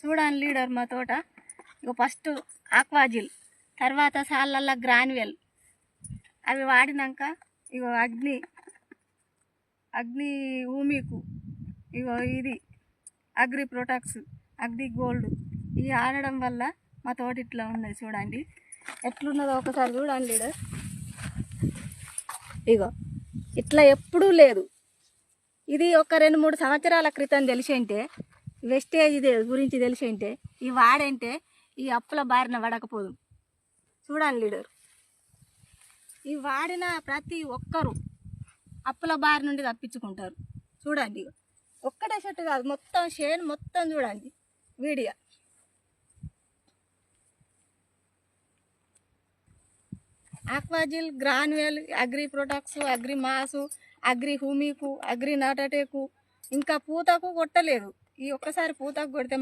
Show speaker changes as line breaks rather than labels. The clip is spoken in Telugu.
చూడండి లీడర్ మా తోట. ఇక ఫస్ట్ ఆక్వాజిల్, తర్వాత సాళ్ళల్లో గ్రాన్యువల్, అవి వాడినాక ఇగో అగ్ని ఊమికు, ఇగో ఇది అగ్రి ప్రొటెక్ట్స్, అగ్రి గోల్డ్, ఇవి ఆడడం వల్ల మా తోట ఇట్లా ఉన్నది. చూడండి ఎట్లున్నదో ఒకసారి చూడండి లీడర్. ఇగో ఇట్లా ఎప్పుడూ లేదు. ఇది ఒక 2-3 సంవత్సరాల క్రితం తెలిసింటే, వెస్టేజ్ గురించి తెలిసింటే, ఈ వాడంటే ఈ అప్పుల బారిన పడకపోదు. చూడండి లీడర్, ఈ వాడిన ప్రతి ఒక్కరూ అప్పుల బారి నుండి తప్పించుకుంటారు. చూడండి ఒక్కటే చెట్టు కాదు, మొత్తం షేన్ మొత్తం చూడండి వీడియో. ఆక్వాజిల్, గ్రాన్యువల్, అగ్రి ప్రొటెక్ట్స్, అగ్రి మాసు, అగ్రి హూమికు, అగ్రి నాటటేకు, ఇంకా పూతకు కొట్టలేదు. ఈ ఒక్కసారి పూతకు కొడితే